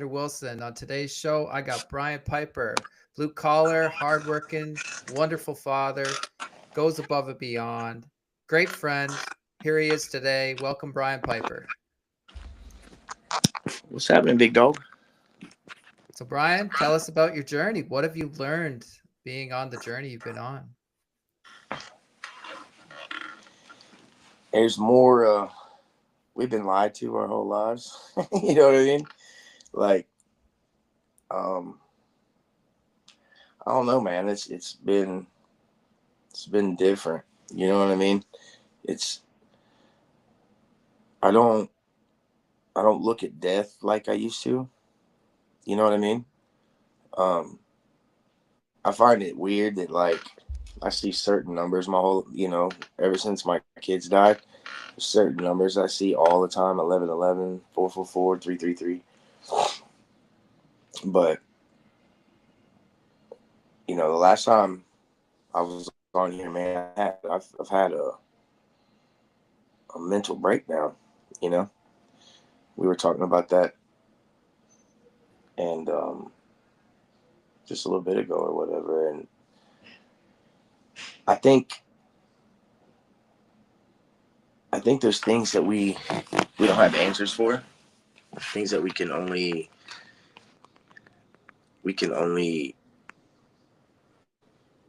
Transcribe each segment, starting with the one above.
Wilson. On today's show, I got Brian Piper, blue collar, hardworking, wonderful father, goes above and beyond, great friend. Here he is today. Welcome, Brian Piper. What's happening, big dog? So, Brian, tell us about your journey. What have you learned being on the journey you've been on? There's more. We've been lied to our whole lives. You know what I mean? Like, um, I don't know, man. It's been different. You know what I mean? It's I don't I don't look at death like I used to. You know what I mean? Um, I find it weird that like I see certain numbers my whole ever since my kids died. There's certain numbers I see all the time: 1111, 444, 333. But the last time I was on here, man, I've had a mental breakdown. You know, we were talking about that, and just a little bit ago or whatever. And I think I think there's things that we don't have answers for, things that we can only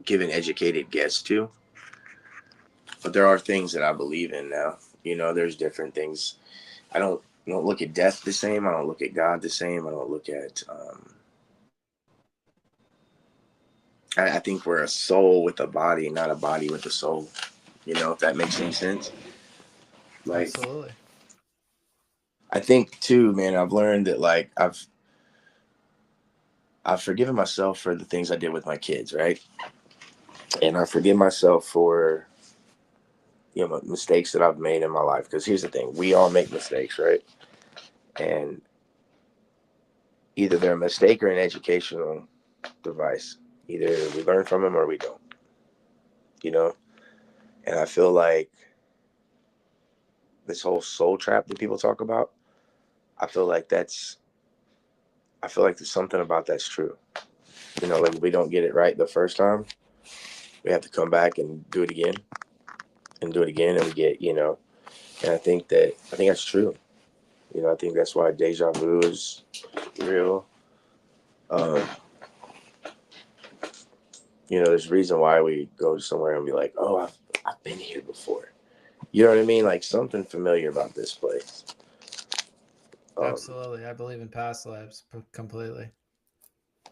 give an educated guess to. But there are things that I believe in now. There's different things. I don't look at death the same. I don't look at God the same. I don't look at. I think we're a soul with a body, not a body with a soul. If that makes any sense. Like, Absolutely. I think too, man. I've learned that like I've forgiven myself for the things I did with my kids, right? And I forgive myself for mistakes that I've made in my life. Because here's the thing: we all make mistakes, right? And either they're a mistake or an educational device. Either we learn from them or we don't. You know. And I feel like this whole soul trap that people talk about, I feel like there's something about that's true. Like if we don't get it right the first time, we have to come back and do it again and do it again, and we get. And I think that's true. I think that's why deja vu is real. Um, there's a reason why we go somewhere and be like, oh, I've been here before. You know what I mean? Like something familiar about this place. Um, Absolutely. I believe in past lives completely.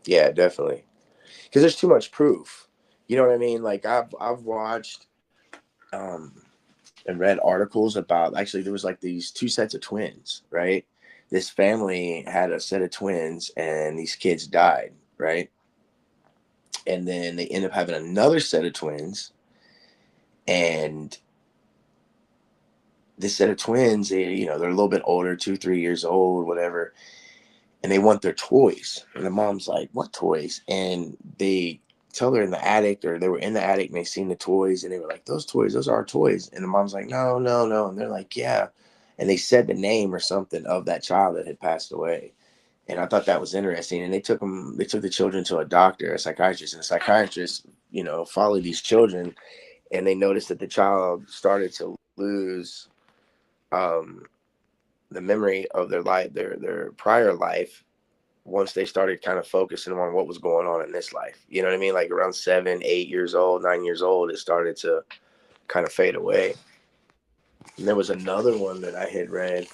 yeah, definitely. Because there's too much proof. You know what I mean? Like I've watched um, and read articles about, actually there was like these two sets of twins, right? This family had a set of twins and these kids died, right? And then they end up having another set of twins, and this set of twins, they're a little bit older, 2 3 years old, whatever, and they want their toys. And the mom's like, what toys? And they tell her in the attic, or they were in the attic and they seen the toys, and they were like, those toys, those are our toys. And the mom's like, no, no, no. And they're like, yeah. And they said the name or something of that child that had passed away. And I thought that was interesting. And they took the children to a doctor, a psychiatrist, and the psychiatrist, followed these children, and they noticed that the child started to lose um, the memory of their life, their prior life, once they started kind of focusing on what was going on in this life. You know what I mean? Like around 7 8 years old, 9 years old, it started to kind of fade away. And there was another one that I had read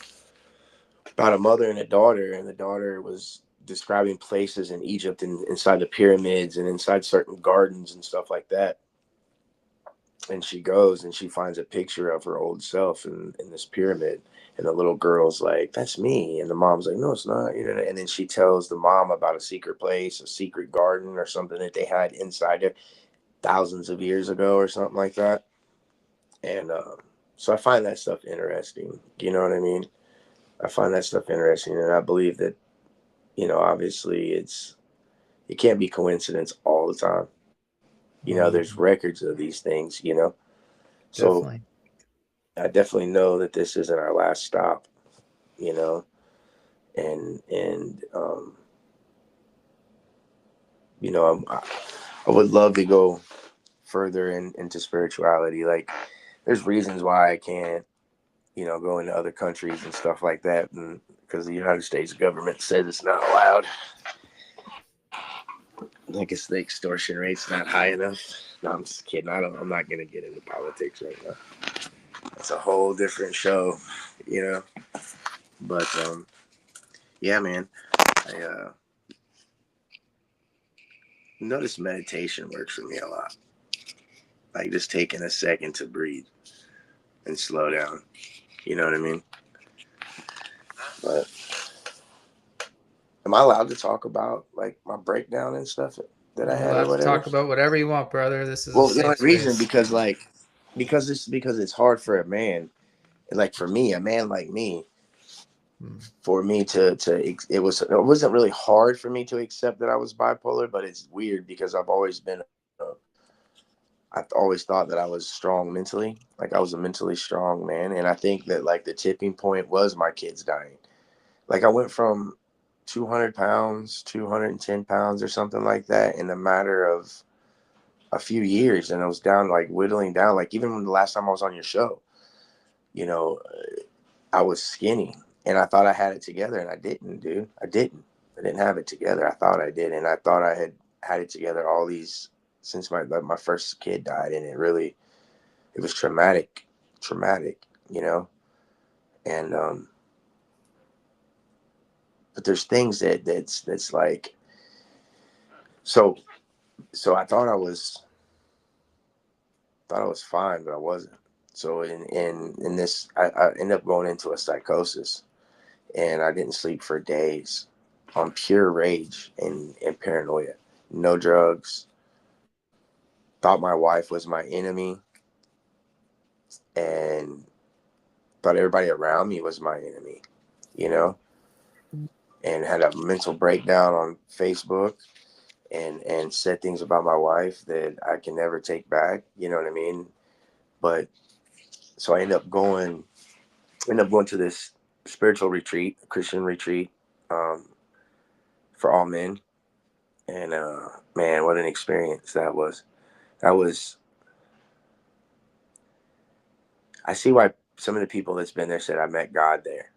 about a mother and a daughter, and the daughter was describing places in Egypt and inside the pyramids and inside certain gardens and stuff like that. And she goes and she finds a picture of her old self in this pyramid. And the little girl's like, that's me. And the mom's like, no, it's not. And then she tells the mom about a secret place, a secret garden or something that they had inside it thousands of years ago or something like that. And so I find that stuff interesting. You know what I mean? I find that stuff interesting. And I believe that, obviously it can't be coincidence all the time. There's Mm, records of these things. So definitely. I definitely know that this isn't our last stop, you know, and you know, I would love to go further into spirituality. Like, there's reasons why I can't, you know, go into other countries and stuff like that, and because the United States government says it's not allowed. I guess the extortion rate's not high enough. No, I'm just kidding. I'm not gonna get into politics right now. It's a whole different show, you know. But yeah, man. I notice meditation works for me a lot. Like just taking a second to breathe and slow down. You know what I mean? But am I allowed to talk about like my breakdown and stuff that I You're had or allowed to whatever? talk about whatever you want, brother. This is a Well, the only safe reason space. because it's hard for a man, like for me, a man like me, for me to it wasn't really hard for me to accept that I was bipolar, but it's weird because I've always thought that I was strong mentally, like I was a mentally strong man, and I think that like the tipping point was my kids dying. Like I went from 200 pounds, 210 pounds, or something like that in a matter of a few years, and I was down, like whittling down. Like even when the last time I was on your show, you know, I was skinny, and I thought I had it together, and I didn't, dude. I didn't. I didn't have it together. I thought I did, and I thought I had it together all these since my first kid died, and it was traumatic, you know. And but there's things that's like so I thought I was fine, but I wasn't. So in this, I ended up going into a psychosis, and I didn't sleep for days on pure rage and paranoia. No drugs. Thought my wife was my enemy, and thought everybody around me was my enemy, you know, and had a mental breakdown on Facebook and said things about my wife that I can never take back. You know what I mean? But so I ended up going to this spiritual retreat, Christian retreat, um, for all men. And man, what an experience that was. That was, I see why some of the people that's been there said I met God there,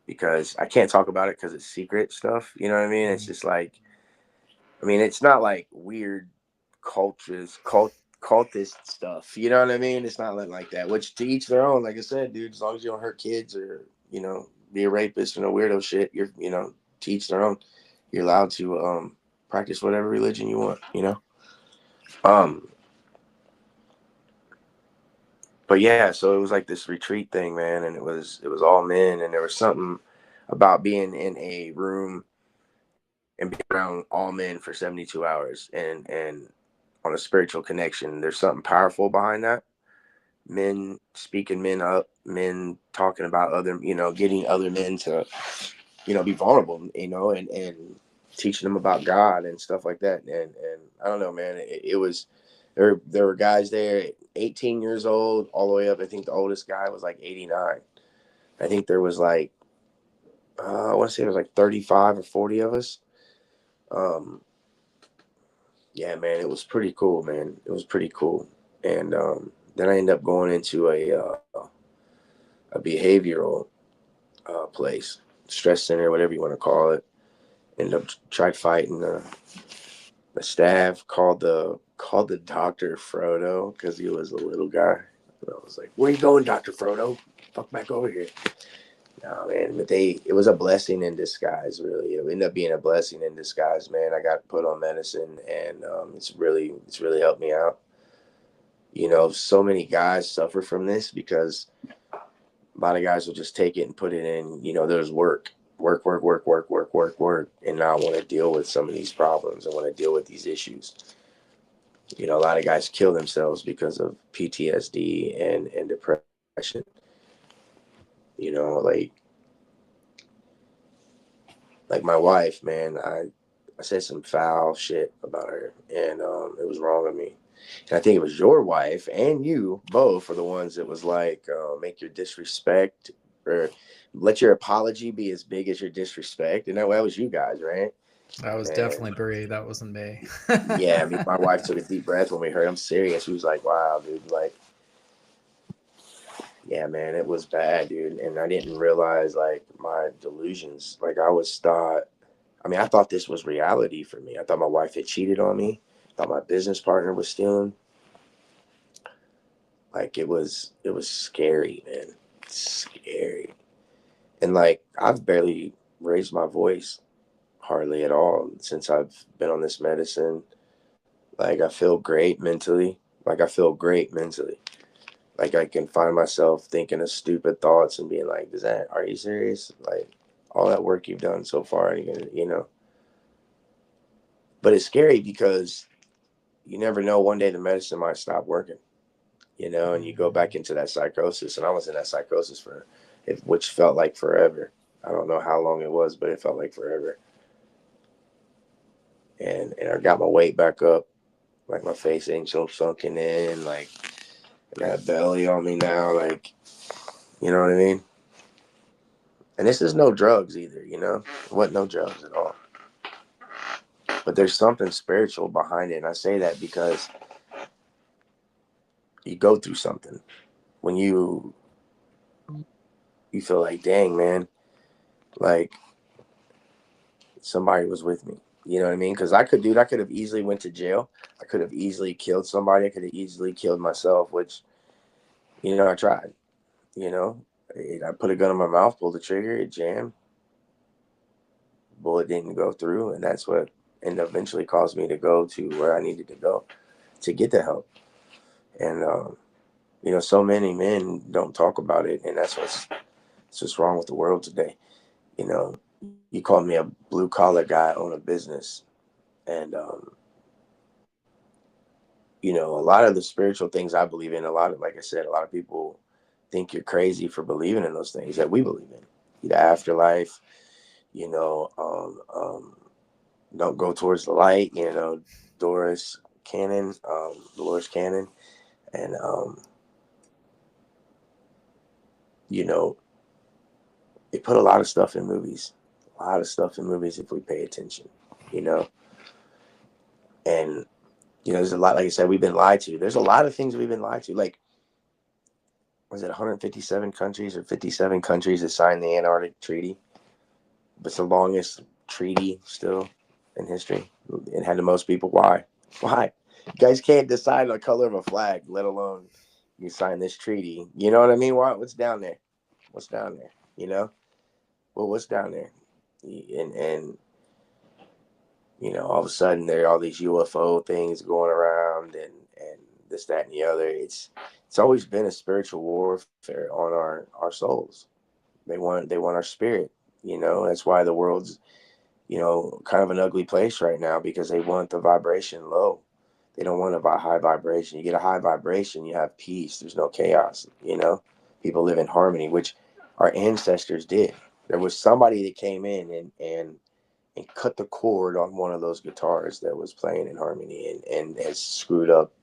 because I can't talk about it because it's secret stuff. You know what I mean? It's just like, I mean, it's not like weird cultist stuff. You know what I mean? It's not like that. Which to each their own. Like I said, dude, as long as you don't hurt kids or be a rapist and a weirdo shit, you're to each their own. You're allowed to practice whatever religion you want. You know. Um. But yeah, so it was like this retreat thing, man, and it was all men, and there was something about being in a room and being around all men for 72 hours and on a spiritual connection. There's something powerful behind that. Men speaking men up, men talking about other, getting other men to, be vulnerable, and teaching them about God and stuff like that. And I don't know, man, it was, there were guys there 18 years old all the way up. I think the oldest guy was like 89. I think there was like, I want to say there was like 35 or 40 of us. Um, yeah, man, it was pretty cool, man. It was pretty cool. And then I ended up going into a behavioral place, stress center, whatever you want to call it. Ended up tried fighting the staff. Called the doctor Frodo because he was a little guy. And I was like, "Where you going, Doctor Frodo? Fuck back over here." No, man, but it was a blessing in disguise, really. It ended up being a blessing in disguise, man. I got put on medicine, and it's really helped me out. So many guys suffer from this because a lot of guys will just take it and put it in. There's work, and now I want to deal with some of these problems. I want to deal with these issues. A lot of guys kill themselves because of PTSD and depression. Like my wife, man, I said some foul shit about her, and it was wrong of me. And I think it was your wife and you both are the ones that was like, make your disrespect or let your apology be as big as your disrespect. And that was you guys, right? That was And definitely Brie. That wasn't me. yeah, I mean, my wife took a deep breath when we heard I'm serious. She was like, wow, dude, like, yeah, man, it was bad, dude. And I didn't realize like my delusions. Like I thought this was reality for me. I thought my wife had cheated on me. I thought my business partner was stealing. Like it was scary, man. Scary. And like I've barely raised my voice hardly at all since I've been on this medicine. Like I feel great mentally. Like I feel great mentally. Like I can find myself thinking of stupid thoughts and being like, are you serious? Like all that work you've done so far, you know. But it's scary because you never know, one day the medicine might stop working, you know, and you go back into that psychosis. And I was in that psychosis which felt like forever. I don't know how long it was, but it felt like forever. And I got my weight back up, like my face ain't so sunken in, like I got a belly on me now, like, you know what I mean? And this is no drugs either, you know? It wasn't no drugs at all. But there's something spiritual behind it. And I say that because you go through something when you feel like, dang, man, like somebody was with me. You know what I mean? Because I could have easily went to jail. I could have easily killed somebody. I could have easily killed myself, which, you know, I tried. You know, I put a gun in my mouth, pulled the trigger, it jammed, bullet didn't go through, and that's what and eventually caused me to go to where I needed to go to get the help. And you know, so many men don't talk about it, and that's what's wrong with the world today. You know, you called me a blue collar guy on a business, and you know, a lot of the spiritual things I believe in, like I said, a lot of people think you're crazy for believing in those things that we believe in. The afterlife, you know, don't go towards the light, you know, Dolores Cannon, and you know, they put a lot of stuff in movies, if we pay attention, you know, and you know, there's a lot, like I said, we've been lied to. There's a lot of things we've been lied to. Like, was it 157 countries or 57 countries that signed the Antarctic Treaty? But it's the longest treaty still in history. It had the most people. Why? Why? You guys can't decide the color of a flag, let alone you sign this treaty. You know what I mean? What's down there? What's down there? You know? Well, what's down there? And you know, all of a sudden there are all these UFO things going around and this, that, and the other. It's always been a spiritual warfare on our souls. They want our spirit. You know, that's why the world's, you know, kind of an ugly place right now, because they want the vibration low. They don't want a high vibration. You get a high vibration, you have peace. There's no chaos. You know, people live in harmony, which our ancestors did. There was somebody that came in and cut the cord on one of those guitars that was playing in harmony and has screwed up.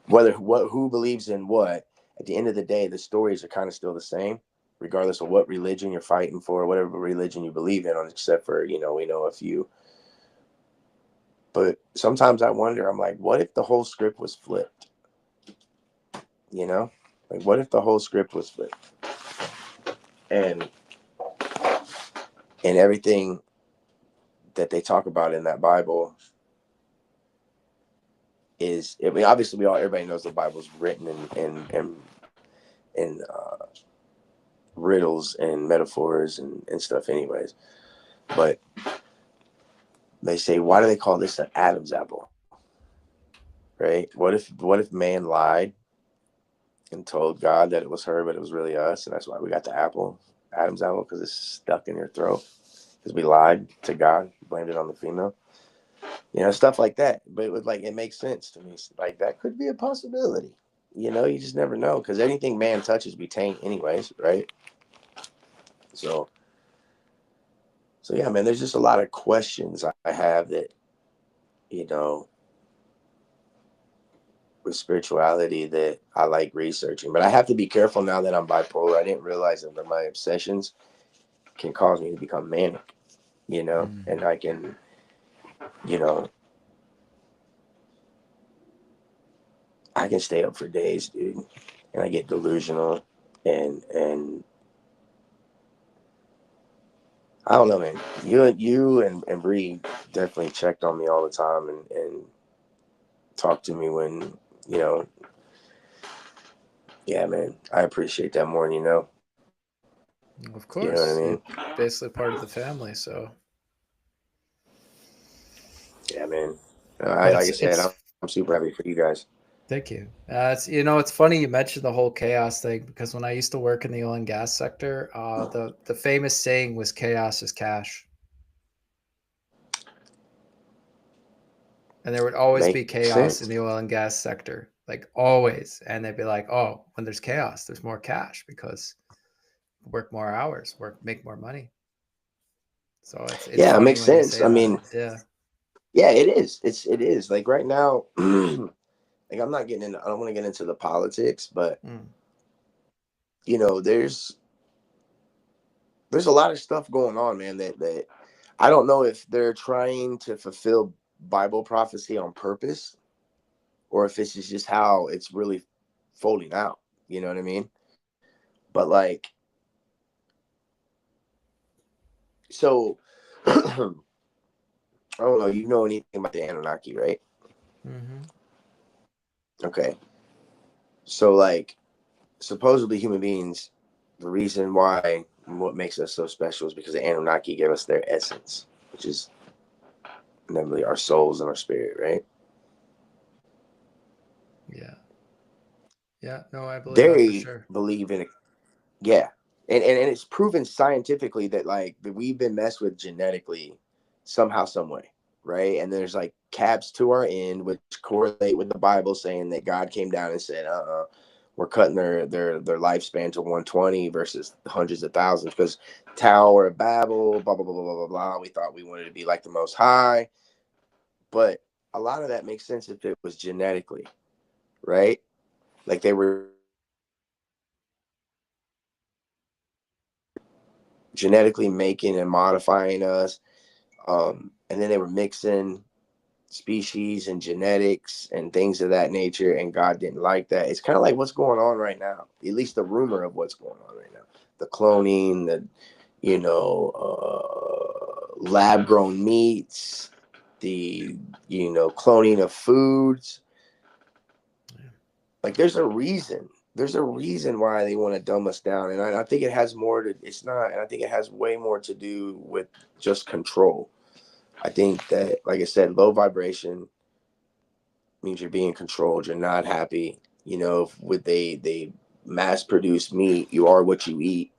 Who believes in what, at the end of the day, the stories are kind of still the same, regardless of what religion you're fighting for, whatever religion you believe in, except for, you know, we know a few. But sometimes I wonder, I'm like, what if the whole script was flipped? You know, like what if the whole script was flipped, and everything that they talk about in that Bible is, I mean, obviously everybody knows the Bible's written in riddles and metaphors and stuff anyways. But they say, why do they call this an Adam's apple? Right? What if man lied and told God that it was her, but it was really us, and that's why we got the apple, Adam's apple, because it's stuck in your throat, because we lied to God, blamed it on the female, you know, stuff like that. But it makes sense to me. Like that could be a possibility. You know, you just never know, because anything man touches we taint anyways, right? So yeah, man, there's just a lot of questions I have that, you know, with spirituality that I like researching. But I have to be careful now that I'm bipolar. I didn't realize that my obsessions can cause me to become manic, you know, and I can, you know, I can stay up for days, dude, and I get delusional, and I don't know, man. You and Bree definitely checked on me all the time and talked to me when, you know, yeah, man. I appreciate that more than you know. Of You know what I course, mean? you're basically part of the family. So, Yeah, man. but Like I said, it's I'm super happy for you guys. thank you. It's it's funny you mentioned the whole chaos thing because when I used to work in the oil and gas sector, the famous saying was "chaos is cash," and there would always be Makes chaos in sense. the oil and gas sector, like always. And they'd be like, "Oh, when there's chaos, there's more cash because work more hours, make more money." So it's Yeah, it funny makes when you sense. say I that. mean, Yeah. yeah, it is. It is. Like right now, like I'm not getting into, I don't want to get into the politics, but Mm. you know, there's a lot of stuff going on, man, that I don't know if they're trying to fulfill Bible prophecy on purpose or if this is just how it's really folding out. You know what I mean? But like, so I don't know. You know anything about the Anunnaki, right? Hmm. Okay. So like, supposedly human beings, the reason why what makes us so special is because the Anunnaki gave us their essence, which is namely our souls and our spirit, right? Yeah. Yeah. No, I believe that for They sure. believe in it. Yeah. And it's proven scientifically that like that we've been messed with genetically somehow, some way, right? And there's like caps to our end, which correlate with the Bible saying that God came down and said, we're cutting their lifespan to 120 versus hundreds of thousands because Tower of Babel, blah blah blah blah blah blah blah. We thought we wanted to be like the Most High, but a lot of that makes sense if it was genetically, right? Like they were genetically making and modifying us, and then they were mixing species and genetics and things of that nature, and God didn't like that. It's kind of like what's going on right now, at least the rumor of what's going on right now, the cloning, the lab grown meats, the cloning of foods. Yeah. Like there's a reason why they want to dumb us down, and I think it has more to, it's not, and I think it has way more to do with just control. I think that, like I said, low vibration means you're being controlled. You're not happy. You know, with they mass produce meat, you are what you eat.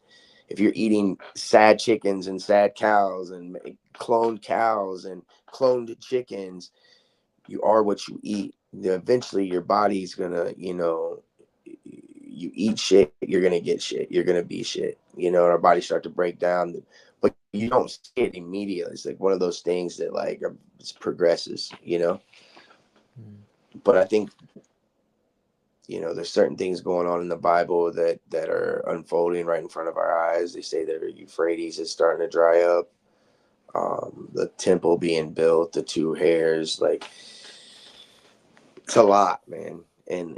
If you're eating sad chickens and sad cows and cloned cows and cloned chickens, you are what you eat. Eventually, your body's gonna, you eat shit, you're gonna get shit. You're gonna be shit. And our bodies start to break down, but you don't see it immediately. It's like one of those things that like it progresses. Mm. But I think there's certain things going on in the Bible that are unfolding right in front of our eyes. They say that Euphrates is starting to dry up. The temple being built, the two hairs, like it's a lot, man. And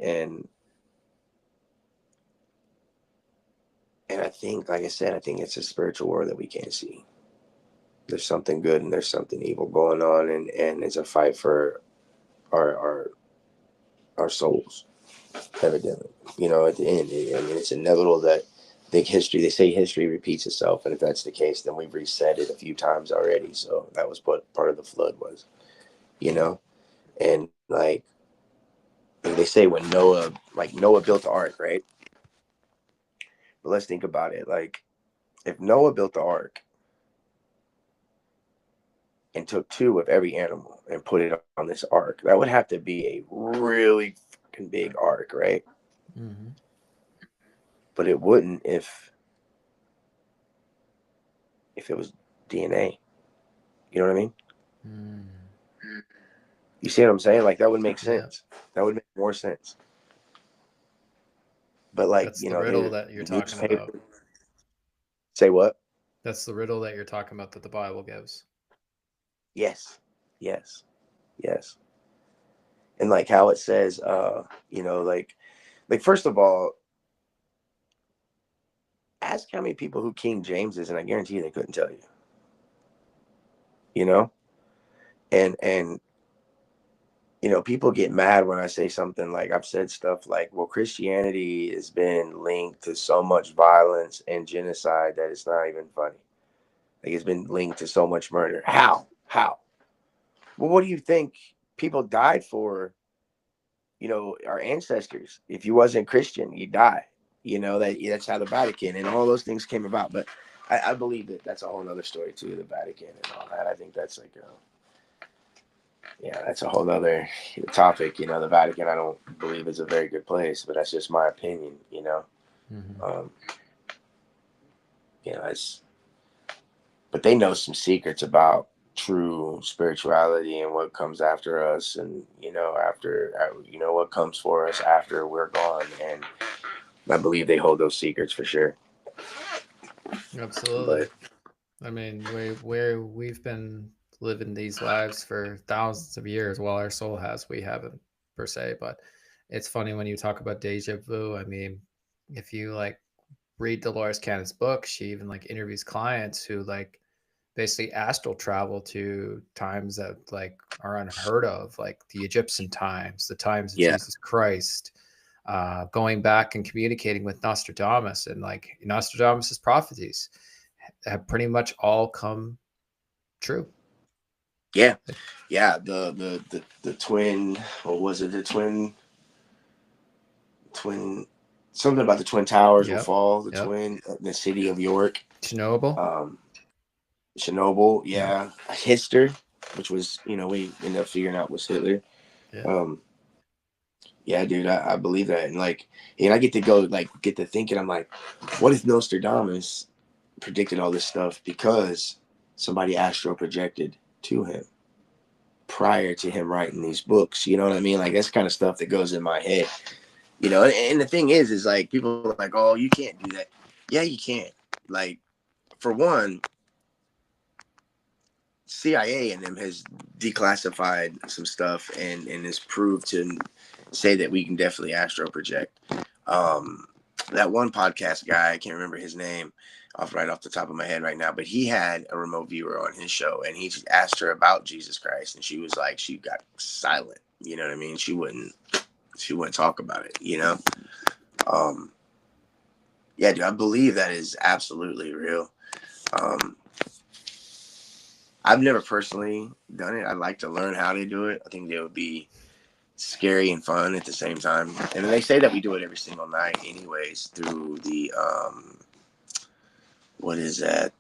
I think, like I said, I think it's a spiritual world that we can't see. There's something good and there's something evil going on, and it's a fight for our our our souls. Evidently, at the end, I mean, it's inevitable that they say history repeats itself, and if that's the case, then we've reset it a few times already. So that was what part of the flood was, you know. And like they say, when Noah built the ark, right? But let's think about it. Like if Noah built the ark and took two of every animal and put it on this ark, that would have to be a really fucking big ark, right? Mm-hmm. But it wouldn't if it was DNA. You know what I mean? Mm. You see what I'm saying? Like that would make Yeah. sense. That would make more sense. But like, That's the riddle that you're the talking about. newspaper. Say what? That's the riddle that you're talking about that the Bible gives. Yes, yes, yes. And like how it says, like first of all, ask how many people who King James is, and I guarantee you they couldn't tell you. You know, and people get mad when I say something like I've said stuff like, well, Christianity has been linked to so much violence and genocide that it's not even funny. Like it's been linked to so much murder. How? How? Well, what do you think people died for? Our ancestors. If you wasn't Christian, you die. That's how the Vatican and all those things came about. But I believe that that's a whole other story too, the Vatican and all that. I think that's like that's a whole other topic. The Vatican I don't believe is a very good place, but that's just my opinion. Mm-hmm. It's but they know some secrets about true spirituality and what comes after us, and after what comes for us after we're gone, and I believe they hold those secrets for sure. Absolutely. But I mean, we've been living these lives for thousands of years. Well, our soul has, we haven't per se, but it's funny when you talk about deja vu. I mean, if you like read Dolores Cannon's book, she even like interviews clients who like basically astral travel to times that like are unheard of, like the Egyptian times, the times of yeah, Jesus Christ, going back and communicating with Nostradamus, and like Nostradamus's prophecies have pretty much all come true. yeah, yeah. The twin, what was it? The twin, something about the twin towers will Yep. fall. The Yep. twin, the city of York, Chernobyl. Chernobyl, Yep. yeah, Hitler, which was we ended up figuring out was Hitler. Yeah. Yeah, dude, I believe that, and I get to thinking, I'm like, what if Nostradamus predicted all this stuff because somebody astral projected to him prior to him writing these books? You know what I mean? Like that's kind of stuff that goes in my head. And the thing is like people are like, oh, you can't do that. Yeah, you can. Like, for one, CIA and them has declassified some stuff and is proved to say that we can definitely astral project. That one podcast guy, I can't remember his name right off the top of my head right now, but he had a remote viewer on his show, and he just asked her about Jesus Christ, and she was like, she got silent. You know what I mean? She wouldn't talk about it. Yeah, dude, I believe that is absolutely real. I've never personally done it. I'd like to learn how to do it. I think it would be scary and fun at the same time. And they say that we do it every single night anyways through the what is that?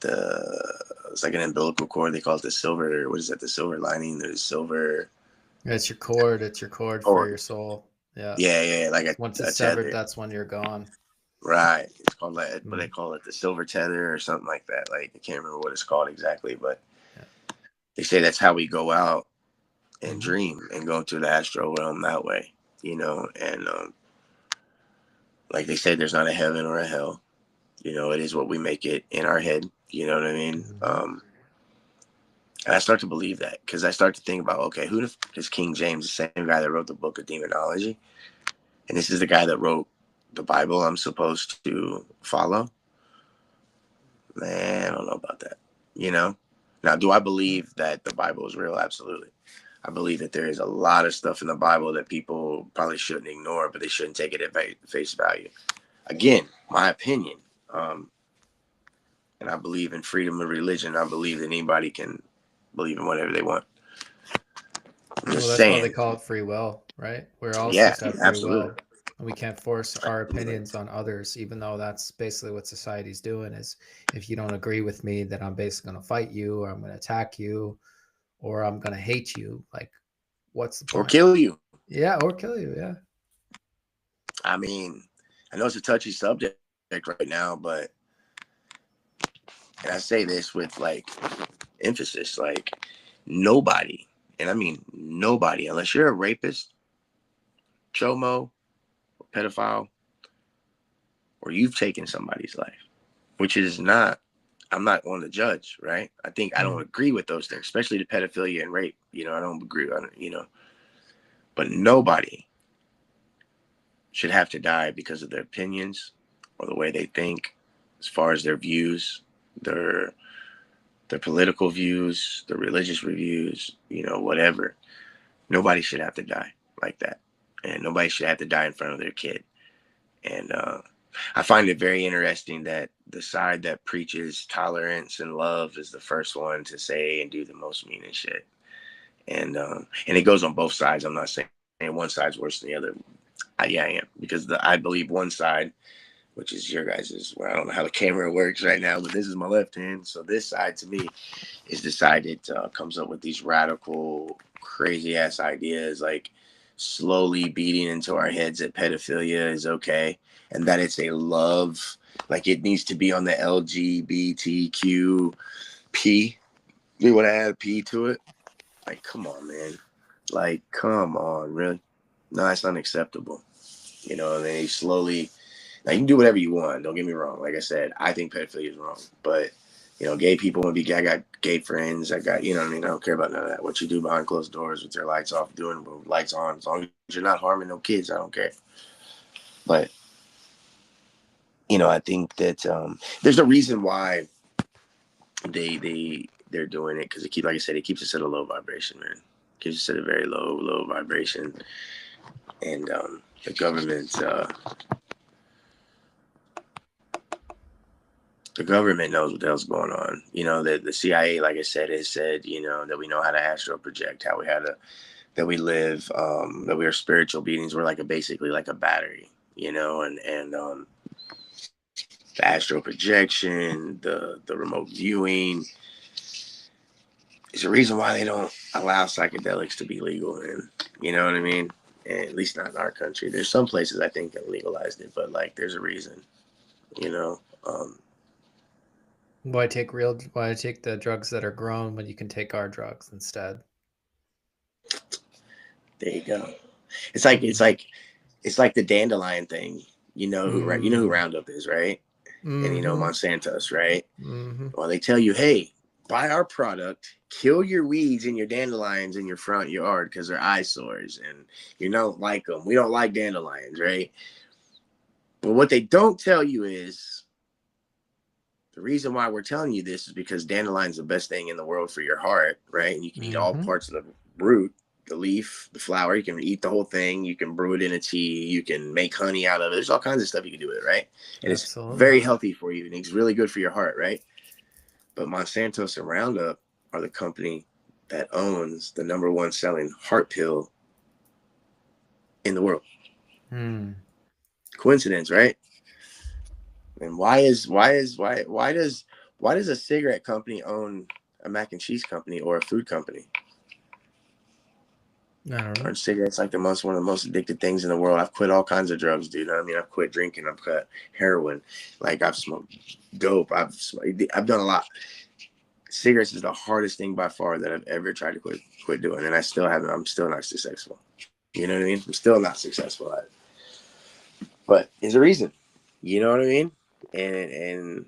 It's like an umbilical cord. They call it the silver. What is that? The silver lining. There's silver. It's your cord. It's your cord for Cord. your soul. Yeah. Yeah, like Once a it's severed, tether. that's when you're gone. Right. It's called that, but they call it the silver tether or something like that. Like I can't remember what it's called exactly, but they say that's how we go out and dream and go to the astral realm that way. And like they say, there's not a heaven or a hell. It is what we make it in our head. You know what I mean? And I start to believe that because I start to think about, okay, who the f- is King James, the same guy that wrote the book of demonology? And this is the guy that wrote the Bible I'm supposed to follow. Man, I don't know about that. Now, do I believe that the Bible is real? Absolutely. I believe that there is a lot of stuff in the Bible that people probably shouldn't ignore, but they shouldn't take it at face value. Again, my opinion. And I believe in freedom of religion. I believe that anybody can believe in whatever they want. I'm just That's why saying. they call it free will, right? We're all Yeah, supposed to have free absolutely. will. We can't force our opinions on others, even though that's basically what society's doing. Is if you don't agree with me, then I'm basically going to fight you, or I'm going to attack you, or I'm going to hate you. Like, what's the Or point? kill you. Yeah, or kill you. Yeah. I mean, I know it's a touchy subject right now, but and I say this with emphasis, nobody, and I mean nobody, unless you're a rapist chomo, pedophile, or you've taken somebody's life, which is not, I'm not on the judge, right? I think I don't agree with those things, especially the pedophilia and rape. You know, I don't agree on it, you know, but nobody should have to die because of their opinions or the way they think, as far as their views, their political views, their religious views, you know, whatever. Nobody should have to die like that. And nobody should have to die in front of their kid. And I find it very interesting that the side that preaches tolerance and love is the first one to say and do the most meanest shit. And it goes on both sides. I'm not saying one side's worse than the other. I am, because I believe one side, which is your guys's, where I don't know how the camera works right now, but this is my left hand. So this side to me is the side that comes up with these radical, crazy ass ideas, like slowly beating into our heads that pedophilia is okay and that it's a love, like it needs to be on the LGBTQP. We want to add a P to it. Like, come on, man. Like, come on, really? No, that's unacceptable. You know, and then he slowly, now you can do whatever you want. Don't get me wrong. Like I said, I think pedophilia is wrong. But, you know, gay people want to be, I got gay friends. I got, you know what I mean? I don't care about none of that. What you do behind closed doors with your lights off, doing with lights on, as long as you're not harming no kids, I don't care. But, you know, I think that there's a reason why they're doing it, because it like I said, it keeps us at a low vibration, man. It keeps us at a very low vibration. And the government knows what the hell's going on. You know, the CIA, like I said, has said, you know, that we know how to astral project, how we had to, that we live, that we are spiritual beings. We're like basically like a battery, you know, and the astral projection, the remote viewing is the reason why they don't allow psychedelics to be legal. And you know what I mean? And at least not in our country. There's some places I think that legalized it, but like there's a reason, you know. Why take the drugs that are grown when you can take our drugs instead? There you go. It's like the dandelion thing. You know who Roundup is, right? And you know Monsanto's, right? Well, they tell you, hey, buy our product, kill your weeds and your dandelions in your front yard because they're eyesores and you don't like them. We don't like dandelions, right? But what they don't tell you is the reason why we're telling you this is because dandelion's the best thing in the world for your heart, right? And you can eat all parts of the root, the leaf, the flower. You can eat the whole thing. You can brew it in a tea. You can make honey out of it. There's all kinds of stuff you can do with it, right? And Absolutely. It's very healthy for you, and it's really good for your heart, right? But Monsanto and Roundup are the company that owns the #1 selling heart pill in the world. Coincidence, right? And why does a cigarette company own a mac and cheese company or a food company? I don't know. Aren't cigarettes like one of the most addicted things in the world? I've quit all kinds of drugs, dude. I mean, I've quit drinking. I've cut heroin. Like I've smoked dope. I've done a lot. Cigarettes is the hardest thing by far that I've ever tried to quit doing, and I still haven't. I'm still not successful. You know what I mean? I'm still not successful at it. But there's a reason. You know what I mean? And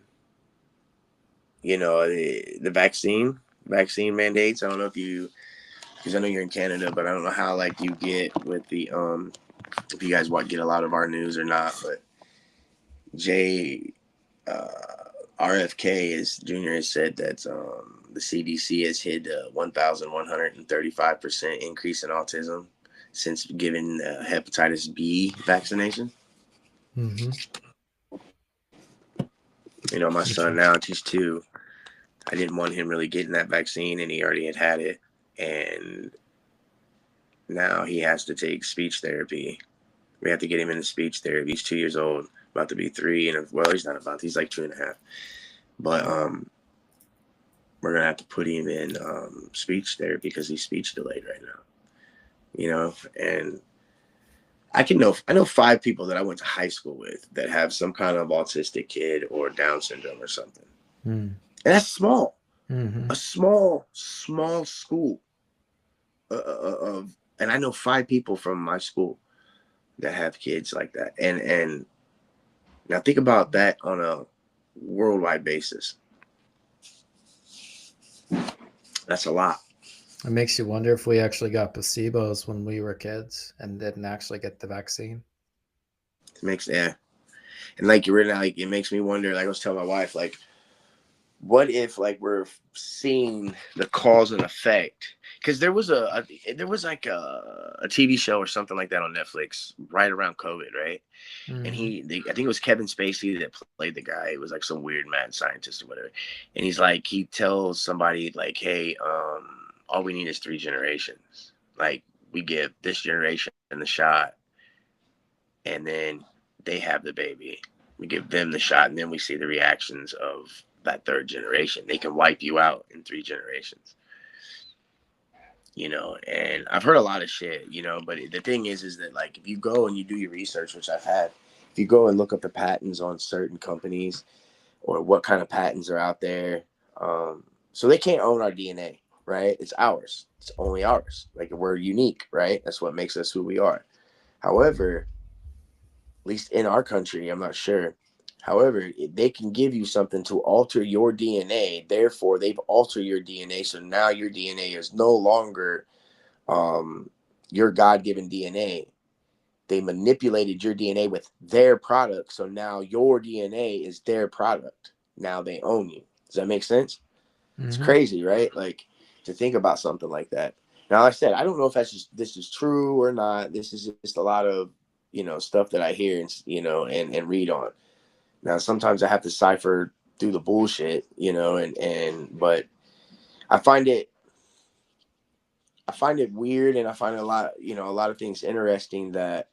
you know the vaccine mandates. I don't know if you, because I know you're in Canada, but I don't know how like you get with the if you guys get a lot of our news or not. But RFK Jr. has said that the CDC has hit 1,135% increase in autism since giving hepatitis B vaccination. You know, my son now, he's 2. I didn't want him really getting that vaccine, and he already had it. And now he has to take speech therapy. We have to get him into speech therapy. He's 2 years old, about to be 3. And well, he's not about, he's like 2.5. But we're going to have to put him in speech therapy because he's speech delayed right now. You know, and I know 5 people that I went to high school with that have some kind of autistic kid or Down syndrome or something. And that's small. A small school and I know 5 people from my school that have kids like that. And now think about that on a worldwide basis. That's a lot. It makes you wonder if we actually got placebos when we were kids and didn't actually get the vaccine. It makes, yeah. And like you're really like, it makes me wonder. Like I was telling my wife, like, what if like we're seeing the cause and effect? Because there was there was like a TV show or something like that on Netflix right around COVID, right? And Mm-hmm. I think it was Kevin Spacey that played the guy. It was like some weird mad scientist or whatever. And he's like, he tells somebody like, hey, all we need is 3 generations. Like we give this generation the shot, and then they have the baby. We give them the shot, and then we see the reactions of that 3rd generation. They can wipe you out in 3 generations. And I've heard a lot of shit, but the thing is that like if you go and you do your research, which I've had, if you go and look up the patents on certain companies or what kind of patents are out there, so they can't own our DNA, right? It's ours. It's only ours. Like we're unique, right? That's what makes us who we are. However, at least in our country, I'm not sure. However, they can give you something to alter your DNA. Therefore, they've altered your DNA. So now your DNA is no longer your God-given DNA. They manipulated your DNA with their product. So now your DNA is their product. Now they own you. Does that make sense? It's Mm-hmm. crazy, right? Like to think about something like that. Now, like I said, I don't know if this is true or not. This is just a lot of, stuff that I hear and, and read on. Now, sometimes I have to cipher through the bullshit, but I find it, I find it weird, and I find a lot of things interesting that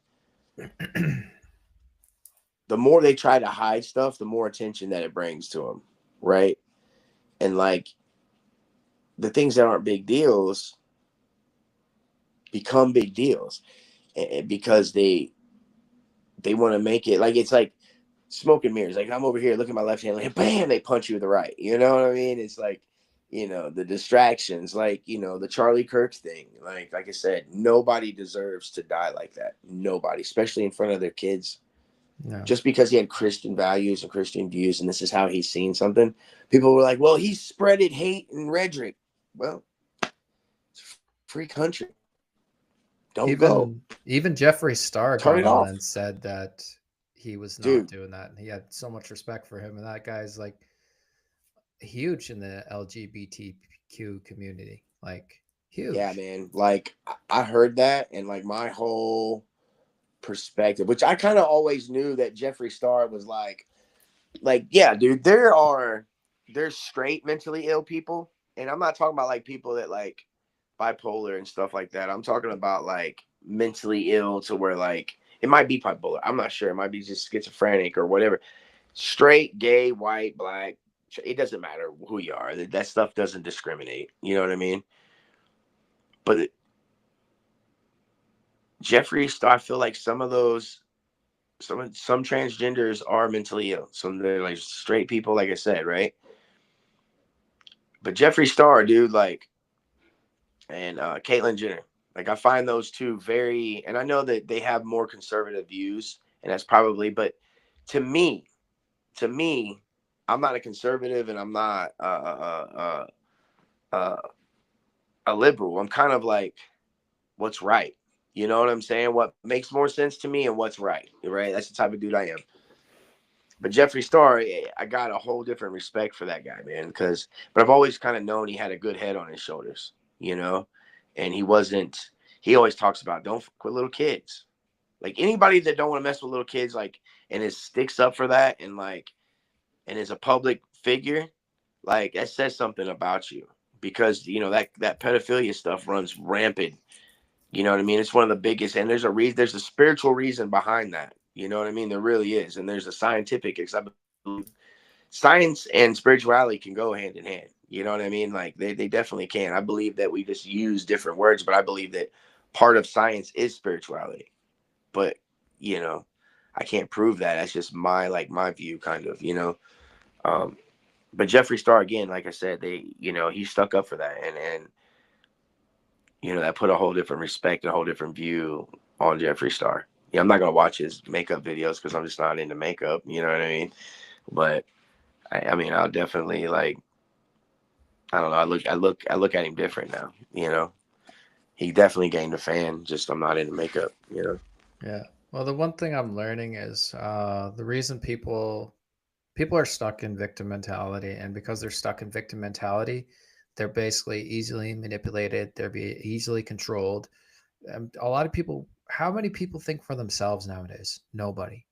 the more they try to hide stuff, the more attention that it brings to them, right? And like the things that aren't big deals become big deals, because they want to make it like it's like smoke and mirrors. Like I'm over here, look at my left hand, like bam, they punch you with the right. You know what I mean? It's like, the distractions, like, the Charlie Kirk thing. Like I said, nobody deserves to die like that. Nobody, especially in front of their kids. No. Just because he had Christian values and Christian views, and this is how he's seen something, people were like, well, he spreaded hate and rhetoric. Well, it's a free country. Don't go. Even Jeffree Star Turn got it on off. and said that he was not Dude, doing that, and he had so much respect for him. And that guy's like huge in the LGBTQ community, like yeah, huge. man. Like I heard that, and like my whole perspective, which I kind of always knew that Jeffree Star was yeah, dude, there's straight mentally ill people, and I'm not talking about like people that like bipolar and stuff like that. I'm talking about like mentally ill to where like it might be bipolar. I'm not sure. It might be just schizophrenic or whatever. Straight, gay, white, black, it doesn't matter who you are. That stuff doesn't discriminate. You know what I mean? But Jeffree Star, I feel like some of those some transgenders are mentally ill. Some they're like straight people, like I said, right? But Jeffree Star, dude, like, and Caitlyn Jenner, like, I find those two very, and I know that they have more conservative views, and that's probably, but to me, to me, I'm not a conservative, and I'm not uh, a liberal. I'm kind of like, what's right? You know what I'm saying? What makes more sense to me and what's right, right? That's the type of dude I am. But Jeffree Star, I got a whole different respect for that guy, man. But I've always kind of known he had a good head on his shoulders, and he wasn't. He always talks about don't fuck with little kids. Like anybody that don't want to mess with little kids, like, and is sticks up for that, and like, and is a public figure, like that says something about you, because that pedophilia stuff runs rampant. You know what I mean? It's one of the biggest, and there's a reason. There's a spiritual reason behind that. You know what I mean? There really is, and there's a scientific. Because I believe science and spirituality can go hand in hand. You know what I mean? Like they definitely can. I believe that we just use different words, but I believe that part of science is spirituality. But you know, I can't prove that. That's just my view, kind of. Um, but Jeffree Star, again, like I said, he stuck up for that, and that put a whole different respect, a whole different view on Jeffree Star. Yeah, I'm not gonna watch his makeup videos because I'm just not into makeup. You know what I mean? But I mean, I'll definitely like. I don't know. I look at him different now. You know, he definitely gained a fan. Just I'm not into makeup. You know. Yeah. Well, the one thing I'm learning is the reason people are stuck in victim mentality, and because they're stuck in victim mentality, they're basically easily manipulated. They're be easily controlled. A lot of people. How many people think for themselves nowadays? Nobody,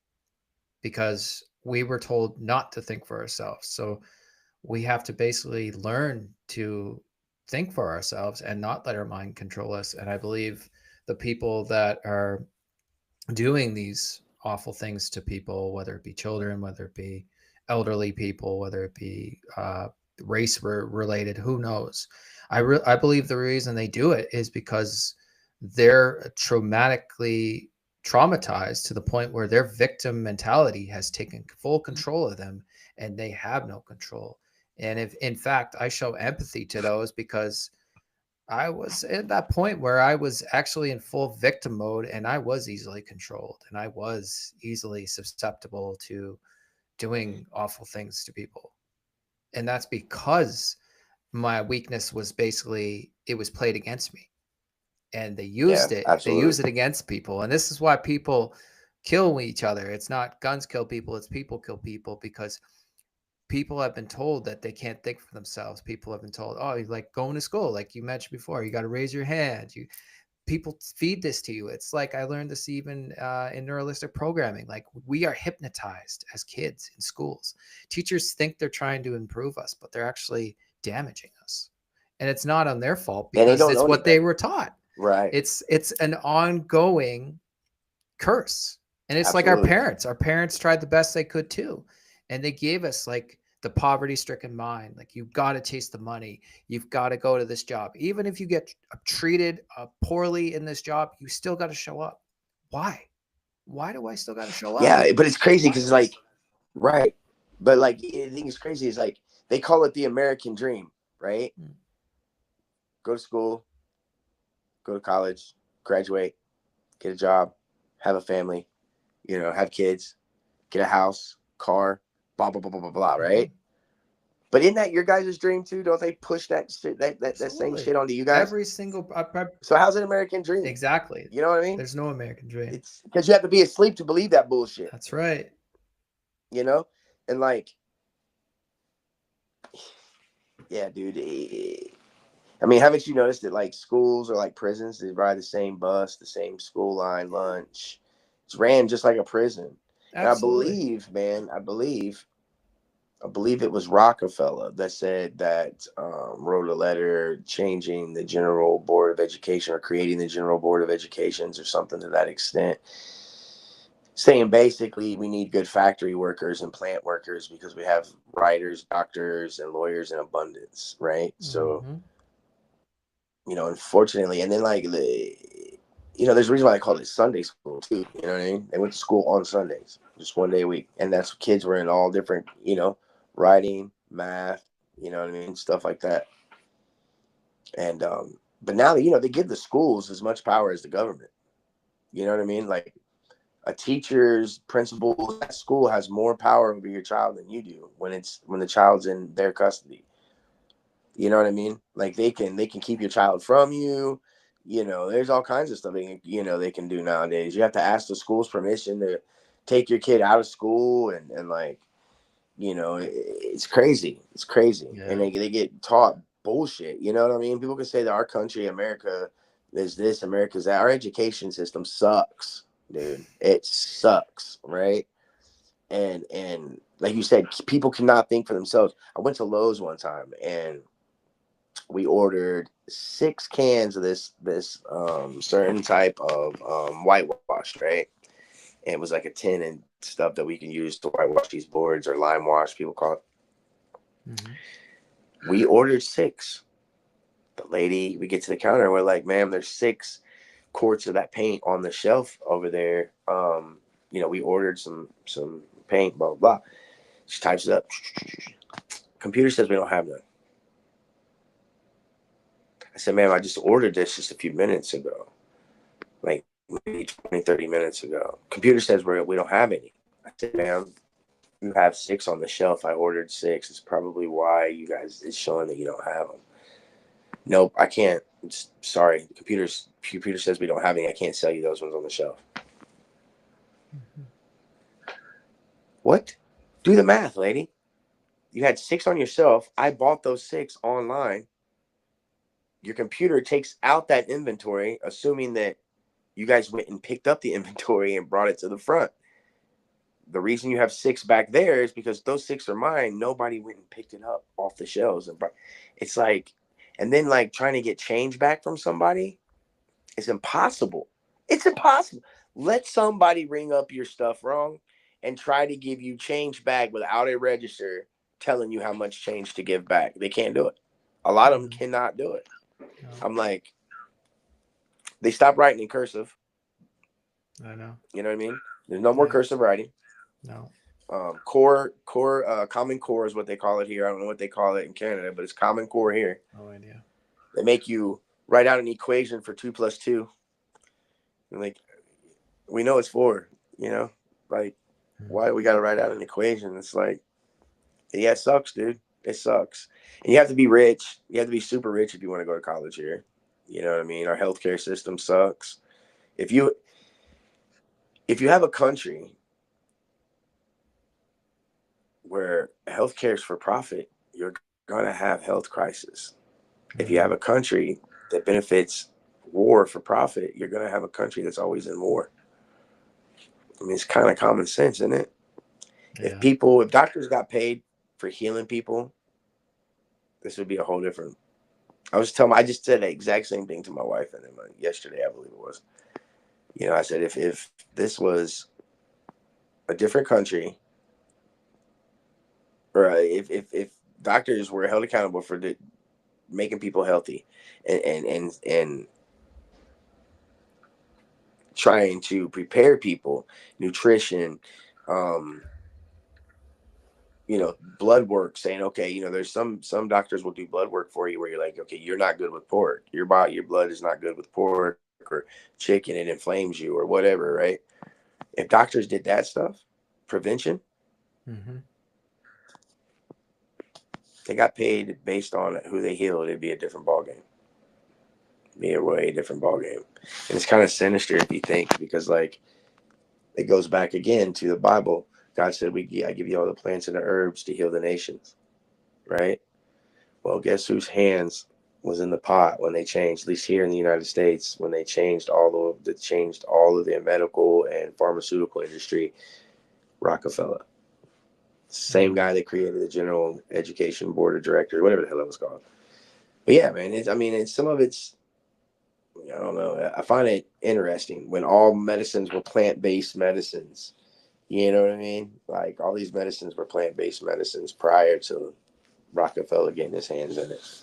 because we were told not to think for ourselves. So we have to basically learn to think for ourselves and not let our mind control us. And I believe the people that are doing these awful things to people, whether it be children, whether it be elderly people, whether it be race related, who knows? I believe the reason they do it is because they're traumatized to the point where their victim mentality has taken full control of them, and they have no control. And if, in fact, I show empathy to those because I was at that point where I was actually in full victim mode, and I was easily controlled, and I was easily susceptible to doing awful things to people. And that's because my weakness was basically it was played against me, and Yeah, they use it absolutely. against people. And this is why people kill each other. It's not guns kill people, it's people kill people, because people have been told that they can't think for themselves. People have been told, oh, like going to school, like you mentioned before, you got to raise your hand. You People feed this to you. It's like I learned this even in neuralistic programming. Like we are hypnotized as kids in schools. Teachers think they're trying to improve us, but they're actually damaging us. And it's not on their fault And they because don't it's know any what they better. were taught. Right. It's an ongoing curse. And it's like our Absolutely. parents. Our parents tried the best they could too. And they gave us like the poverty stricken mind. Like, you've got to chase the money. You've got to go to this job. Even if you get treated poorly in this job, you still got to show up. Why? Why do I still got to show up? Yeah, but it's crazy because like, right. But like, the thing is crazy is like they call it the American dream, right? Mm. Go to school, go to college, graduate, get a job, have a family, you know, have kids, get a house, car, blah blah blah blah blah blah, Mm-hmm. right? But isn't that your guys' dream too? Don't they push that shit, that same Absolutely. shit onto you guys? Every single, So how's it American dream? exactly. You know what I mean? There's no American dream. It's because you have to be asleep to believe that bullshit. That's right. You know, and like, yeah, dude. I mean, haven't you noticed that like schools or like prisons, they ride the same bus, the same school line, lunch. It's ran just like a prison. And I Absolutely. believe, man, I believe it was Rockefeller that said that wrote a letter changing the General Board of Education or creating the General Board of Educations or something to that extent, saying basically we need good factory workers and plant workers because we have writers, doctors, and lawyers in abundance, right? So, Mm-hmm. you know, unfortunately, and then like you know, there's a reason why I called it Sunday school too. You know what I mean? They went to school on Sundays, just one day a week, and that's kids were in all different, you know, writing, math, you know what I mean, stuff like that. And but now you know they give the schools as much power as the government. You know what I mean? Like a teacher's principals at school has more power over your child than you do when the child's in their custody. You know what I mean? Like they can keep your child from you. You know, there's all kinds of stuff they can do nowadays. You have to ask the school's permission to take your kid out of school and like, you know, it's crazy. It's crazy. And Yeah. they get taught bullshit. You know what I mean? People can say that our country, America, is this, America's that. Our education system sucks, dude. It sucks, right? And like you said, people cannot think for themselves. I went to Lowe's one time and we ordered 6 cans of this certain type of whitewash, right? And it was like a tin and stuff that we can use to whitewash these boards or lime wash, people call it. Mm-hmm. We ordered 6. The lady, we get to the counter and we're like, ma'am, there's 6 quarts of that paint on the shelf over there. You know, we ordered some paint, blah blah blah. She types it up. Computer says we don't have none. I said, ma'am, I just ordered this just a few minutes ago. Like, maybe 20, 30 minutes ago. Computer says we don't have any. I said, man, you have 6 on the shelf. I ordered 6. It's probably why you guys, it's showing that you don't have them. Nope, I can't. Sorry. Computer says we don't have any. I can't sell you those ones on the shelf. Mm-hmm. What? Do the math, lady. You had 6 on your shelf. I bought those 6 online. Your computer takes out that inventory, assuming that you guys went and picked up the inventory and brought it to the front. The reason you have 6 back there is because those 6 are mine. Nobody went and picked it up off the shelves. And it's like, and then like trying to get change back from somebody is impossible. It's impossible. Let somebody ring up your stuff wrong and try to give you change back without a register telling you how much change to give back. They can't do it. A lot of them cannot do it. No. I'm like, they stopped writing in cursive. I know. You know what I mean? There's no more cursive writing. No. Common Core is what they call it here. I don't know what they call it in Canada, but it's Common Core here. No idea. They make you write out an equation for 2 plus 2. And like, we know it's 4, you know, like, why we got to write out an equation? It's like, yeah, it sucks, dude. It sucks. And you have to be rich. You have to be super rich if you want to go to college here. You know what I mean? Our healthcare system sucks. If you have a country where healthcare is for profit, you're going to have health crisis. If you have a country that benefits war for profit, you're going to have a country that's always in war. I mean, it's kind of common sense, isn't it? Yeah. If doctors got paid for healing people, this would be a whole different. I just said the exact same thing to my wife and him yesterday, I believe it was. You know, I said, if this was a different country, or if doctors were held accountable for making people healthy and trying to prepare people, nutrition, you know, blood work, saying, okay, you know, there's some doctors will do blood work for you where you're like, okay, you're not good with pork. Your blood is not good with pork or chicken. It inflames you or whatever, right? If doctors did that stuff, prevention, they got paid based on who they healed, it'd be a different ballgame. Be a way different ballgame. And it's kind of sinister if you think, because like it goes back again to the Bible. God said, I give you all the plants and the herbs to heal the nations, right? Well, guess whose hands was in the pot when they changed, at least here in the United States, when they changed all of the medical and pharmaceutical industry? Rockefeller. Same guy that created the General Education Board of Directors, whatever the hell it was called. But yeah, man, some of it's, I don't know. I find it interesting when all medicines were plant-based medicines. You know what I mean? Like all these medicines were plant-based medicines prior to Rockefeller getting his hands in it.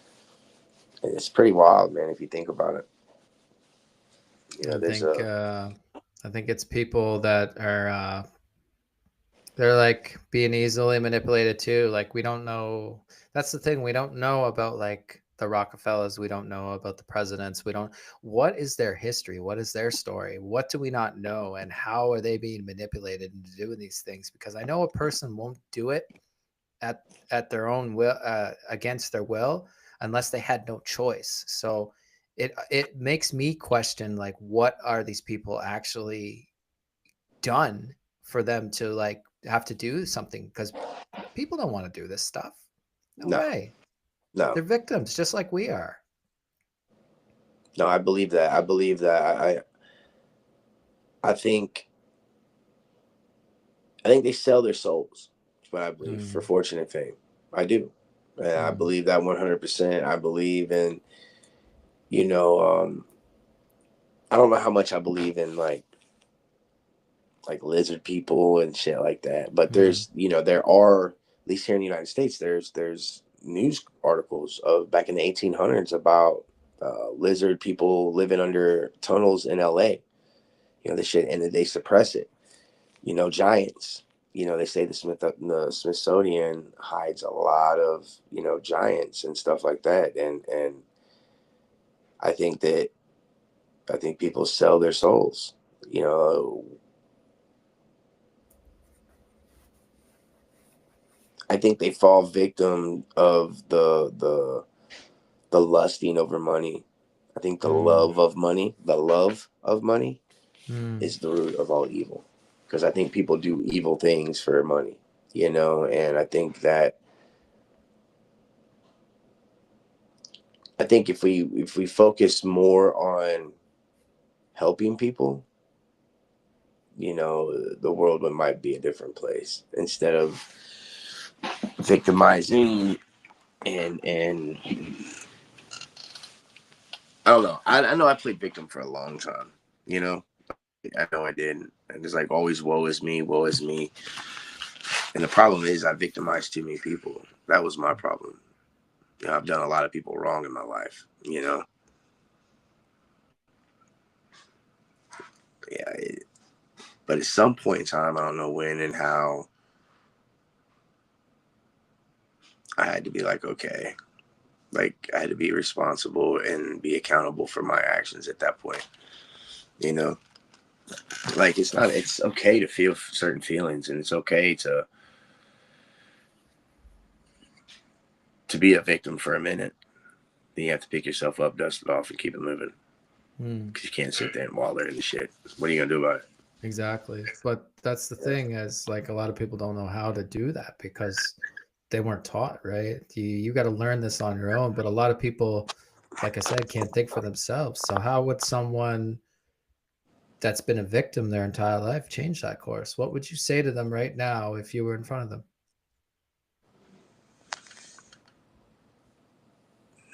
And it's pretty wild, man, if you think about it. You know, I think it's people that are they're like being easily manipulated too. Like we don't know. That's the thing. We don't know about like the Rockefellers. We don't know about the presidents. What is their history? What is their story? What do we not know? And how are they being manipulated into doing these things? Because I know a person won't do it at their own will, against their will, unless they had no choice. So it makes me question, like, what are these people actually done for them to like have to do something? Because people don't want to do this stuff. No way. No, they're victims just like we are. No, I believe that. I think they sell their souls. That's what I believe, for fortune and fame. I do. And I believe that 100%. I believe in, you know, I don't know how much I believe in like lizard people and shit like that. But there's, you know, there are, at least here in the United States, there's news articles of back in the 1800s about lizard people living under tunnels in LA. You know, this shit, and they suppress it. You know, giants. You know, they say the Smithsonian hides a lot of, you know, giants and stuff like that. And I think that I think people sell their souls. You know, I think they fall victim of the lusting over money. I think the love of money, Mm. is the root of all evil. Because I think people do evil things for money, you know, and I think if we focus more on helping people, you know, the world might be a different place instead of victimizing and I don't know. I know I played victim for a long time. You know, I know I did. And it's like always, woe is me, woe is me. And the problem is, I victimized too many people. That was my problem. You know, I've done a lot of people wrong in my life. You know, yeah. But at some point in time, I don't know when and how, I had to be like, okay, like I had to be responsible and be accountable for my actions at that point. You know, like it's okay to feel certain feelings, and it's okay to be a victim for a minute. Then you have to pick yourself up, dust it off, and keep it moving. Mm. Because you can't sit there and wallow in the shit. What are you gonna do about it? Exactly. But that's the thing, is like a lot of people don't know how to do that because they weren't taught, right? You got to learn this on your own. But a lot of people, like I said, can't think for themselves. So how would someone that's been a victim their entire life change that course? What would you say to them right now if you were in front of them?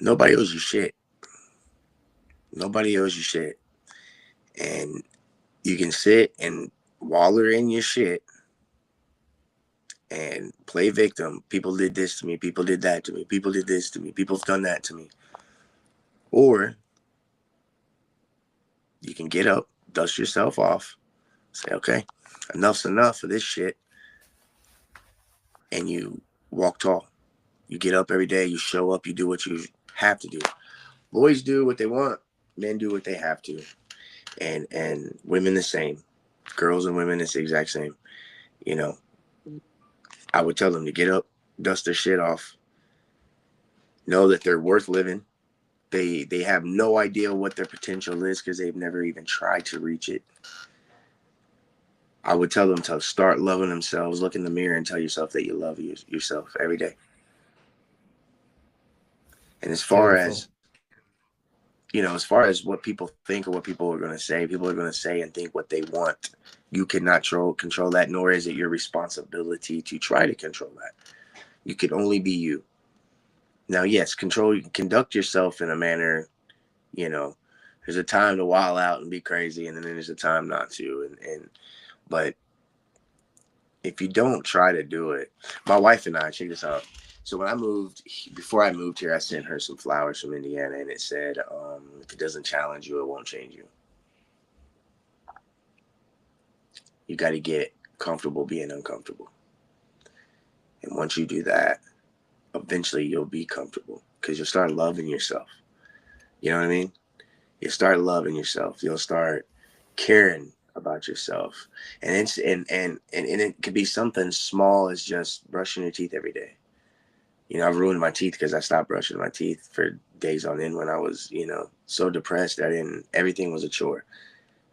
Nobody owes you shit. Nobody owes you shit. And you can sit and wallow in your shit and play victim. People did this to me. People did that to me. People did this to me. People've done that to me. Or you can get up, dust yourself off, say, okay, enough's enough of this shit. And you walk tall. You get up every day, you show up, you do what you have to do. Boys do what they want, men do what they have to. And women the same. Girls and women it's the exact same. You know, I would tell them to get up, dust their shit off, know that they're worth living. They have no idea what their potential is because they've never even tried to reach it. I would tell them to start loving themselves, look in the mirror and tell yourself that you love yourself every day. And as far Beautiful. as as far as what people think or what people are going to say, people are going to say and think what they want. You cannot control that, nor is it your responsibility to try to control that. You can only be you. Now, yes, conduct yourself in a manner, you know, there's a time to wild out and be crazy, and then there's a time not to. But if you don't try to do it, my wife and I, check this out. So when I moved, before I moved here, I sent her some flowers from Indiana, and it said, if it doesn't challenge you, it won't change you. You got to get comfortable being uncomfortable. And once you do that, eventually you'll be comfortable because you'll start loving yourself. You know what I mean? You start loving yourself. You'll start caring about yourself. And it could be something small as just brushing your teeth every day. You know, I've ruined my teeth because I stopped brushing my teeth for days on end when I was, so depressed that everything was a chore.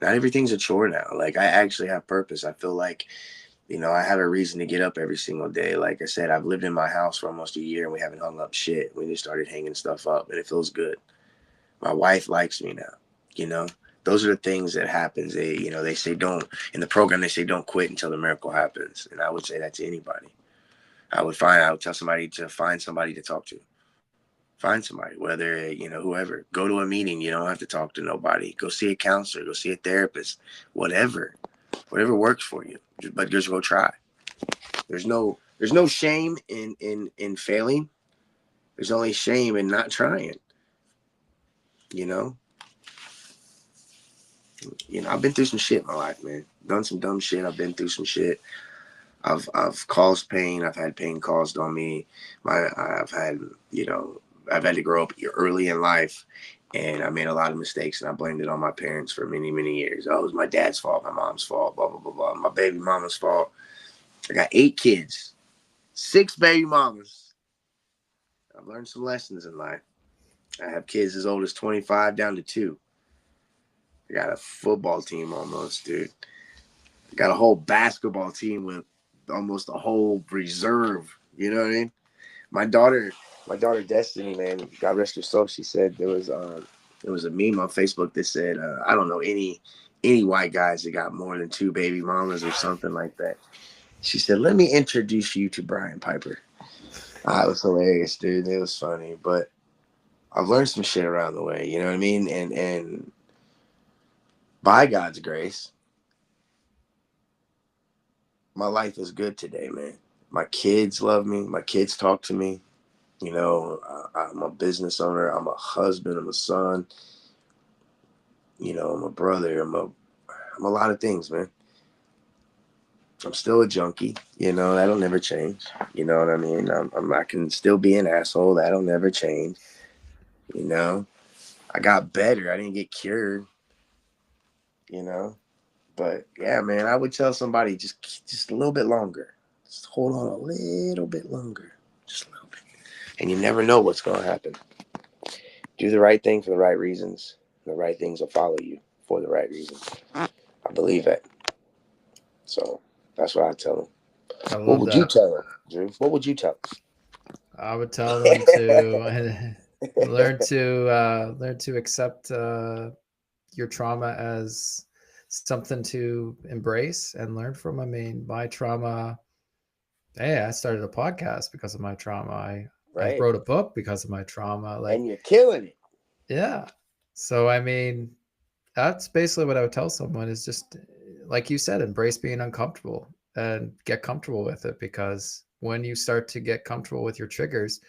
Not everything's a chore now. Like I actually have purpose. I feel like, I have a reason to get up every single day. Like I said, I've lived in my house for almost a year and we haven't hung up shit. We just started hanging stuff up and it feels good. My wife likes me now, you know. Those are the things that happens. They say don't, in the program, they say don't quit until the miracle happens. And I would say that to anybody. I would tell somebody to find somebody to talk to. Find somebody, whether, whoever. Go to a meeting. You don't have to talk to nobody. Go see a counselor. Go see a therapist. Whatever works for you. But just go try. There's no shame in failing. There's only shame in not trying. You know. I've been through some shit in my life, man. Done some dumb shit. I've been through some shit. I've caused pain. I've had pain caused on me. I've had to grow up early in life, And I made a lot of mistakes, and I blamed it on my parents for many, many years. Oh, it was my dad's fault, my mom's fault, blah, blah, blah, blah. My baby mama's fault. I got 8 kids, 6 baby mamas. I've learned some lessons in life. I have kids as old as 25 down to 2. I got a football team almost, dude. I got a whole basketball team with almost a whole reserve. You know what I mean? My daughter Destiny, man, God rest her soul. She said there was a meme on Facebook that said, I don't know any white guys that got more than 2 baby mamas or something like that. She said, "Let me introduce you to Brian Piper." It was hilarious, dude. It was funny, but I've learned some shit around the way. You know what I mean? And by God's grace, my life is good today, man. My kids love me. My kids talk to me. You know, I'm a business owner. I'm a husband. I'm a son. You know, I'm a brother. I'm a lot of things, man. I'm still a junkie. You know, that'll never change. You know what I mean? I can still be an asshole. That'll never change. You know, I got better. I didn't get cured. You know, but yeah, man, I would tell somebody just a little bit longer. Just hold on a little bit longer. Just a little bit. And you never know what's going to happen. Do the right thing for the right reasons. The right things will follow you for the right reasons. I believe that. So that's what I tell them. I What love would you that. tell them, Drew? What would you tell I would tell them? them to learn to accept your trauma as something to embrace and learn from. I mean, my trauma. Hey, I started a podcast because of my trauma. I Right. wrote a book because of my trauma. Like, And you're killing it. yeah. So I mean, that's basically what I would tell someone is just like you said, embrace being uncomfortable and get comfortable with it, because when you start to get comfortable with your triggers,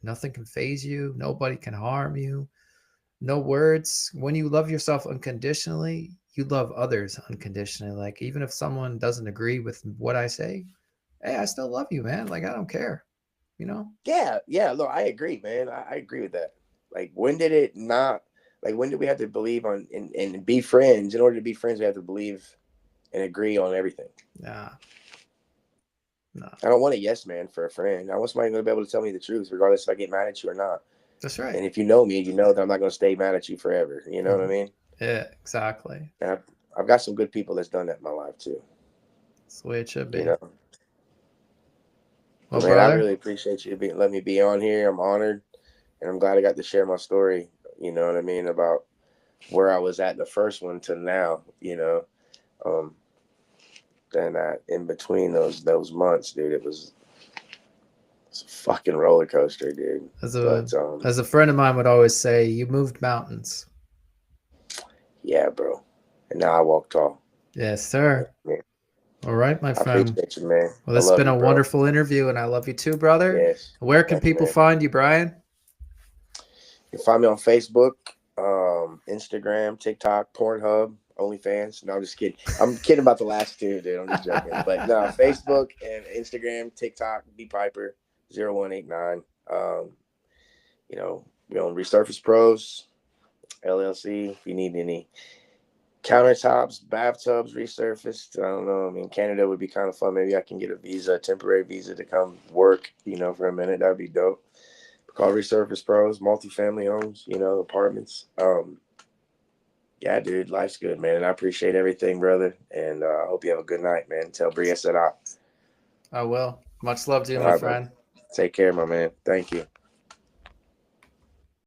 nothing can phase you, nobody can harm you. No words. When you love yourself unconditionally, you love others unconditionally. Like, even if someone doesn't agree with what I say, hey, I still love you, man. Like, I don't care, you know? Yeah. Look, I agree, man. I agree with that. Like, when did it not? Like, when did we have to believe on and be friends? In order to be friends, we have to believe and agree on everything. Nah, no. I don't want a yes man for a friend. I want somebody to be able to tell me the truth, regardless if I get mad at you or not. That's right. And if you know me, you know that I'm not going to stay mad at you forever. You know what I mean? Yeah, exactly. And I've got some good people that's done that in my life too. That's the way it should be. You know. Well, Man, I brother, really appreciate you letting me be on here. I'm honored, and I'm glad I got to share my story. You know what I mean, about where I was at the first one to now. You know, then in between those months, dude, it's a fucking roller coaster, dude. as But a friend of mine would always say, you moved mountains. yeah, bro. And now I walk tall. Yes, sir. Yeah. All right, my I friend. appreciate you, man. Well, I this has love been you, a bro. wonderful interview, and I love you too, brother. Yes. Where can people find you, Brian? You can find me on Facebook, Instagram, TikTok, Pornhub, OnlyFans. No, I'm just kidding. I'm kidding about the last 2, dude. I'm just joking. But no, Facebook and Instagram, TikTok, bpiper0189. You know, we own Resurface Pros, LLC. If you need any countertops, bathtubs resurfaced, I don't know. I mean, Canada would be kind of fun. Maybe I can get a temporary visa to come work, you know, for a minute. That'd be dope. Call Resurface Pros, multifamily homes, you know, apartments. Yeah, dude, life's good, man. And I appreciate everything, brother. And I hope you have a good night, man. Tell Bria I said I I will. Much love to you, All my right, bro. friend. Take care, my man. Thank you.